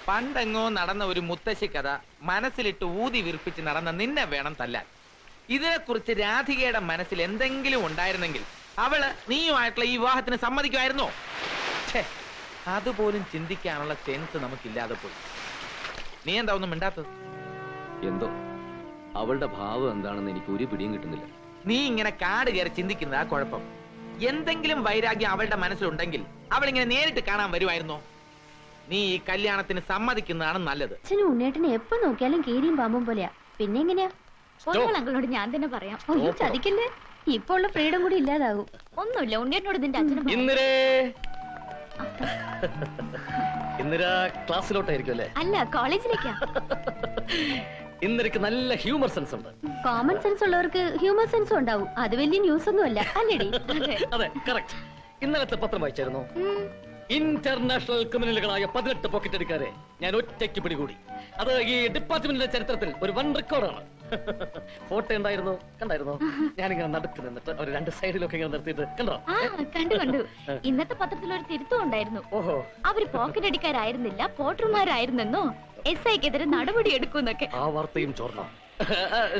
പണ്ടെങ്ങോ നടന്ന ഒരു മുത്തശ്ശി കഥ മനസ്സിലിട്ട് ഊതി വിർപ്പിച്ച് നടന്ന നിന്നെ വേണം തല്ലാൻ. ഇതിനെക്കുറിച്ച് രാധികയുടെ മനസ്സിൽ എന്തെങ്കിലും ഉണ്ടായിരുന്നെങ്കിൽ അവള് നീയുമായിട്ടുള്ള ഈ വിവാഹത്തിന് സമ്മതിക്കുമായിരുന്നോ? അതുപോലും ചിന്തിക്കാനുള്ള സെൻസ് നമുക്കില്ലാതെ പോയി. നീ എന്താ ഒന്നും മിണ്ടാത്തത്? എന്തോ അവളുടെ ഭാവം എന്താണെന്ന് എനിക്ക് ഒരു പിടിയും കിട്ടുന്നില്ല. നീ ഇങ്ങനെ കാട് കയറി ചിന്തിക്കുന്നതാ കുഴപ്പം. എന്തെങ്കിലും വൈരാഗ്യം അവളുടെ മനസ്സിലുണ്ടെങ്കിൽ അവൾ ഇങ്ങനെ നേരിട്ട് കാണാൻ വരുമായിരുന്നോ? നീ ഈ കല്യാണത്തിന് സമ്മതിക്കുന്നതാണ് നല്ലത്. അച്ഛനും ഉണ്ണേട്ടനെ എപ്പോ നോക്കിയാലും കീരിയും പാമ്പും പോലെയാ. പിന്നെ എങ്ങനെയാ? അങ്ങളോട് ഞാൻ തന്നെ പറയാം. ചതിക്കല്ലേ, ഇപ്പൊ ഉള്ള ഫ്രീഡം കൂടി ഇല്ലാതാകും. ഒന്നുമില്ല, ഉണ്ണേട്ടനോട് നിന്റെ അച്ഛനും ക്ലാസ്സിലോട്ടായിരിക്കും അല്ലേ? അല്ല, കോളേജിലേക്കാ. ഇന്നരക്ക് നല്ല ഹ്യൂമർ സെൻസ് ഉണ്ട്. കോമൺ സെൻസ് ഉള്ളവർക്ക് ഹ്യൂമർ സെൻസും ഉണ്ടാവും. അത് വലിയ ന്യൂസ് ഒന്നും അല്ല, അല്ലേടി? അതെ, കറക്റ്റ്. ഇന്നലത്തെ പത്രം വായിച്ചായിരുന്നു. ഇന്റർനാഷണൽ ക്രിമിനലുകളായ 18 പോക്കറ്റടിക്കാരെ ഞാൻ ഒറ്റയ്ക്ക് പിടികൂടി. അത് ഈ ഡിപ്പാർട്ട്മെന്റിന്റെ ചരിത്രത്തിൽ ഒരു വൺ റെക്കോർഡാണ്. ഫോട്ടോ ഉണ്ടായിരുന്നു, കണ്ടായിരുന്നു? ഞാനിങ്ങനെ നടുക്ക് നിന്നിട്ട് ഒരു രണ്ട് സൈഡിലൊക്കെ ഇങ്ങനെ നിർത്തിയിട്ട് കണ്ടോ? കണ്ടു. ഇന്നത്തെ പത്രത്തിൽ ഒരു തിരുത്തം ഉണ്ടായിരുന്നു. അവര് പോക്കറ്റ് അടിക്കാരായിരുന്നില്ല, പോട്ടർമാരായിരുന്നെന്നോ SIക്കെതിരെ നടപടി എടുക്കുന്നൊക്കെ. ആ വാർത്തയും ചോർന്നോ?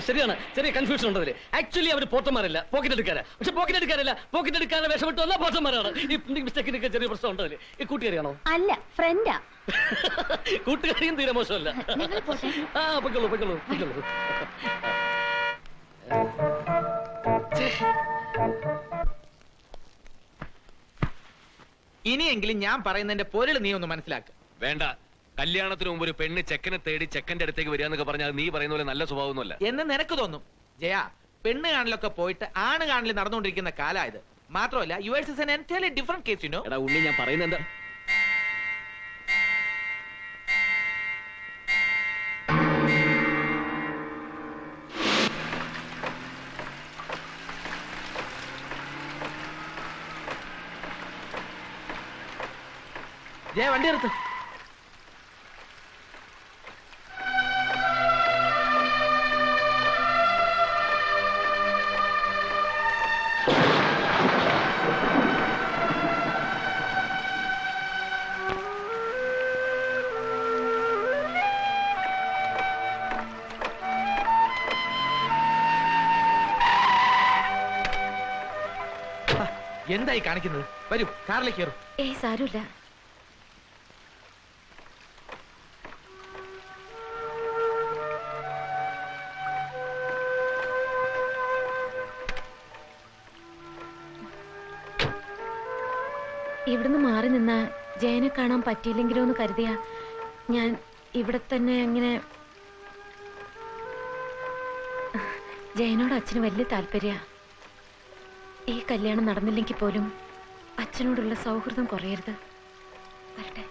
ശരിയാണ്, ചെറിയ കൺഫ്യൂഷൻ ഉണ്ടതില്. ആക്ച്വലി അവർ പോട്ടന്മാരല്ല, പോക്കറ്റ് എടുക്കാരാ. പക്ഷെ പോക്കറ്റ് എടുക്കാരല്ല, പോക്കറ്റ് എടുക്കാതെ വിഷമിട്ട് വന്ന പോട്ടന്മാരാണ്. ഈ മിസ്റ്റേക്കിനൊക്കെ ചെറിയ പ്രശ്നം ഉണ്ടതില്. ഈ കൂട്ടുകാരിയാണോ? അല്ല, ഫ്രണ്ടാ. കൂട്ടുകാരിയും തീരെ മോശമല്ല. പൊയ്ക്കോളൂ. ഇനിയെങ്കിലും ഞാൻ പറയുന്നതിന്റെ പൊരുൾ നീ ഒന്ന് മനസ്സിലാക്കുക. വേണ്ട. കല്യാണത്തിന് മുമ്പ് ഒരു പെണ്ണ് ചെക്കനെ തേടി ചെക്കന്റെ അടുത്തേക്ക് വരിക പറഞ്ഞാൽ നീ പറയുന്ന പോലെ നല്ല സ്വഭാവമൊന്നുമല്ല എന്ന് നിനക്ക് തോന്നും. ജയ, പെണ്ണ് കാണലൊക്കെ പോയിട്ട് ആണ് കാണലിൽ നടന്നുകൊണ്ടിരിക്കുന്ന കാലായത്. മാത്രമല്ല, yours is an entirely different case, you know. എടാ ഉണ്ണി, ഞാൻ പറയുന്നത് എന്താ? ജയ, വണ്ടി എടുത്ത്. എന്തായി കാണിക്കുന്നത്? വരൂ, കാറിലേക്ക് കയറും. സാരമില്ല. ഇവിടുന്ന് മാറി നിന്ന ജയനെ കാണാൻ പറ്റിയില്ലെങ്കിലോ എന്ന് കരുതിയ ഞാൻ ഇവിടെ തന്നെ അങ്ങനെ. ജയനോട് അച്ഛന് വലിയ താല്പര്യ. ഈ കല്യാണം നടന്നില്ലെങ്കിൽ പോലും അച്ഛനോടുള്ള സൗഹൃദം കുറയരുത്. വരട്ടെ.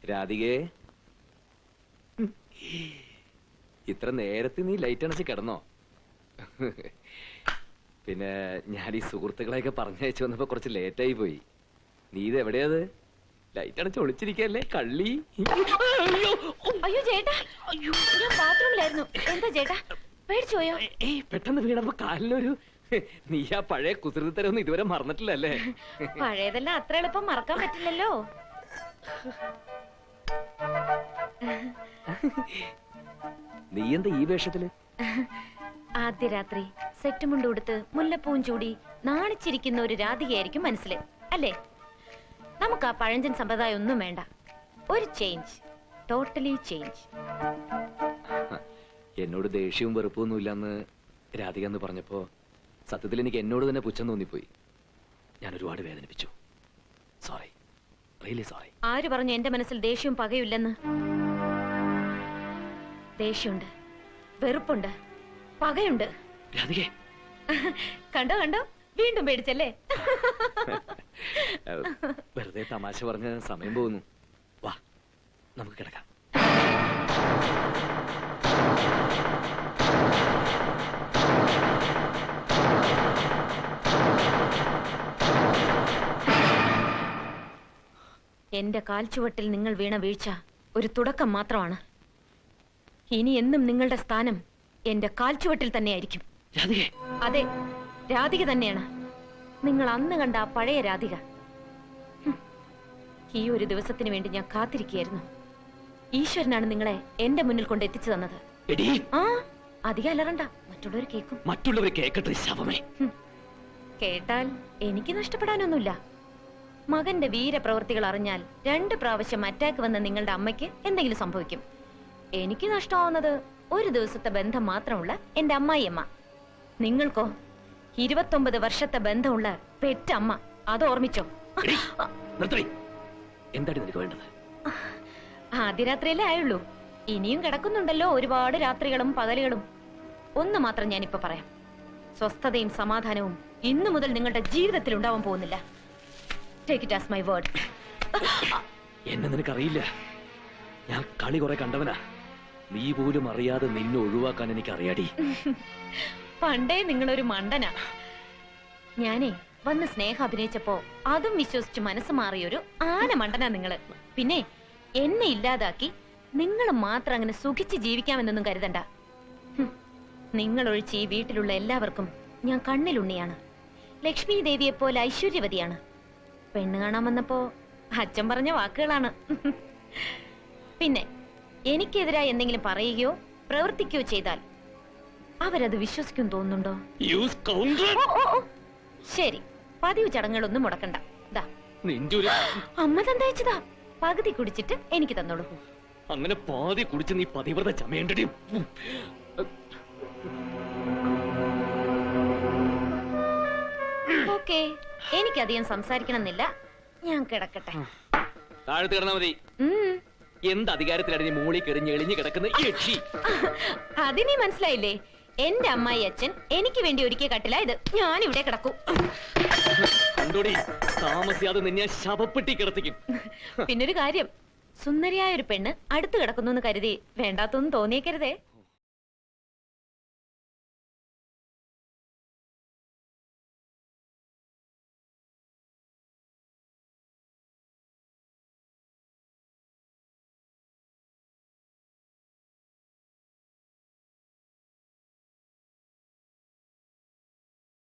രാധികേ, ഇത്ര നേരത്തെ നീ ലൈറ്റ് അണച്ച് കിടന്നോ? പിന്നെ ഞാൻ ഈ സുഹൃത്തുക്കളെയൊക്കെ പറഞ്ഞയച്ചു വന്നപ്പോ കുറച്ച് ലേറ്റായി പോയി. നീ ഇത് എവിടെയത്? ലൈറ്റ് അണച്ച് ഒളിച്ചിരിക്കല്ലേ കള്ളി? അയ്യോ ചേട്ടാ, ഞാൻ ബാത്റൂമിലായിരുന്നു. എന്താ ചേട്ടാ, പേടിച്ചോയോ? പെട്ടെന്ന് വീണപ്പോ കാലിനൊരു. നീ ആ പഴയ കുസൃതിത്തരൊന്നും ഇതുവരെ മറന്നിട്ടില്ലല്ലേ? പഴയതെല്ലാം അത്ര എളുപ്പം മറക്കാൻ പറ്റില്ലല്ലോ. നീ എന്താ ഈ വേഷത്തില്? ആദ്യ രാത്രി സെറ്റ് മുണ്ട് കൊടുത്ത് മുല്ലപ്പൂവും ചൂടി നാണിച്ചിരിക്കുന്ന ഒരു രാധികയായിരിക്കും മനസ്സില്, അല്ലേ? നമുക്ക് ആ പഴഞ്ചൻ സമ്പ്രദായം ഒന്നും വേണ്ട. ഒരു ചേഞ്ച്, ടോട്ടലി ചേഞ്ച്. എന്നോട് ദേഷ്യവും വെറുപ്പൊന്നും ഇല്ലെന്ന് രാധിക എന്ന് പറഞ്ഞപ്പോ സത്യത്തിൽ എനിക്ക് എന്നോട് തന്നെ പുച്ഛം തോന്നിപ്പോയി. ഞാൻ ഒരുപാട് വേദനിപ്പിച്ചു. Sorry, really sorry. ആര് പറഞ്ഞു എന്റെ മനസ്സിൽ ദേഷ്യവും പകയില്ലെന്ന്? ദേഷ്യമുണ്ട്, വെറുപ്പുണ്ട്, പകയുണ്ട്. രാധികേ, കണ്ടോ കണ്ടോ, വീണ്ടും പേടിച്ചല്ലേ? വെറുതെ തമാശ പറഞ്ഞ് സമയം പോകുന്നു. വാ, നമുക്ക് കിടക്കാം. എന്റെ കാൽച്ചുവട്ടിൽ നിങ്ങൾ വീണ വീഴ്ച ഒരു തുടക്കം മാത്രമാണ്. ഇനി എന്നും നിങ്ങളുടെ സ്ഥാനം എന്റെ കാൽച്ചുവട്ടിൽ തന്നെയായിരിക്കും. അതെ, രാധിക തന്നെയാണ്. നിങ്ങൾ അന്ന് കണ്ട ആ പഴയ രാധിക. ഈ ഒരു ദിവസത്തിന് വേണ്ടി ഞാൻ കാത്തിരിക്കുകയായിരുന്നു. ഈശ്വരനാണ് നിങ്ങളെ എന്റെ മുന്നിൽ കൊണ്ട് എത്തിച്ചു തന്നത്. ആ, അധികം അലറണ്ട, മറ്റുള്ളവർ കേൾക്കും. മറ്റുള്ളവർ കേൾക്കട്ടെ ശവമേ. കേട്ടാൽ എനിക്ക് നഷ്ടപ്പെടാനൊന്നുമില്ല. മകന്റെ വീരപ്രവൃത്തികൾ അറിഞ്ഞാൽ 2 പ്രാവശ്യം അറ്റാക്ക് വന്ന നിങ്ങളുടെ അമ്മയ്ക്ക് എന്തെങ്കിലും സംഭവിക്കും. എനിക്ക് നഷ്ടമാവുന്നത് ഒരു ദിവസത്തെ ബന്ധം മാത്രമുള്ള എന്റെ അമ്മായിയമ്മ. നിങ്ങൾക്കോ 29 വർഷത്തെ ബന്ധമുള്ള പെറ്റമ്മ. അത് ഓർമ്മിച്ചോ? എന്താണ് നിനക്ക് വേണ്ടത്? ആദ്യ രാത്രിയല്ലേ ആയുള്ളൂ, ഇനിയും കിടക്കുന്നുണ്ടല്ലോ ഒരുപാട് രാത്രികളും പകലുകളും. ഒന്ന് മാത്രം ഞാനിപ്പോ പറയാം, സ്വസ്ഥതയും സമാധാനവും ഇന്നു മുതൽ നിങ്ങളുടെ ജീവിതത്തിൽ ഉണ്ടാവാൻ പോകുന്നില്ല. Take it as my word. എന്നെ നിനക്കറിയില്ല. ഞാൻ കളി കുറെ കണ്ടവനാ. നീ പോലും അറിയാതെ നിന്നെ ഒഴിവാക്കാൻ എനിക്ക് അറിയാടി. പണ്ടേ നിങ്ങളൊരു മണ്ടനാ. ഞാനേ വന്ന് സ്നേഹം അഭിനയിച്ചപ്പോ അതും വിശ്വസിച്ച് മനസ്സ് മാറിയൊരു ആന മണ്ടനാ നിങ്ങള്. പിന്നെ എന്നെ ഇല്ലാതാക്കി നിങ്ങൾ മാത്രം അങ്ങനെ സുഖിച്ച് ജീവിക്കാമെന്നൊന്നും കരുതണ്ട. നിങ്ങൾ ഒഴിച്ച് ഈ വീട്ടിലുള്ള എല്ലാവർക്കും ഞാൻ കണ്ണിലുണ്ണിയാണ്. ലക്ഷ്മി ദേവിയെ പോലെ ഐശ്വര്യവതിയാണ്. പെണ്ണ് കാണാൻ വന്നപ്പോ അച്ഛൻ പറഞ്ഞ വാക്കുകളാണ്. പിന്നെ എനിക്കെതിരായി എന്തെങ്കിലും പറയുകയോ പ്രവർത്തിക്കുകയോ ചെയ്താൽ അവരത് വിശ്വസിക്കും തോന്നുന്നുണ്ടോ? ശരി, പതിവ് ചടങ്ങുകളൊന്നും മുടക്കണ്ട. അമ്മ തന്നയച്ചതാ, പകുതി കുടിച്ചിട്ട് എനിക്ക് തന്നോളൂ. അങ്ങനെ പാതി കുടിച്ച് നീ പതിവ്രത ചമയേണ്ടടി. ഓക്കേ, എനിക്കധികം സംസാരിക്കണമെന്നില്ല, ഞാൻ കിടക്കട്ടെ. താഴത്ത് കിടന്നാ മതി. എന്ത് അധികാരത്തിലാണ് നീ മൂളി കെറിഞ്ഞ് എളിഞ്ഞു കിടക്കുന്ന യക്ഷി? അതിനീ മനസ്സിലായില്ലേ? എന്റെ അമ്മായി അച്ഛൻ എനിക്ക് വേണ്ടി ഒരുക്കിയ കട്ടില ഇത്. ഞാൻ ഇവിടെ കിടക്കൂ. കണ്ടോടി, താമസിയാതെ നിന്നെ ശവപ്പെട്ടി കിടത്തിക്കും. പിന്നൊരു കാര്യം, സുന്ദരിയായ ഒരു പെണ്ണ് അടുത്ത് കിടക്കുന്നു എന്ന് കരുതി വേണ്ടാത്തൊന്നും തോന്നിയേക്കരുതേ.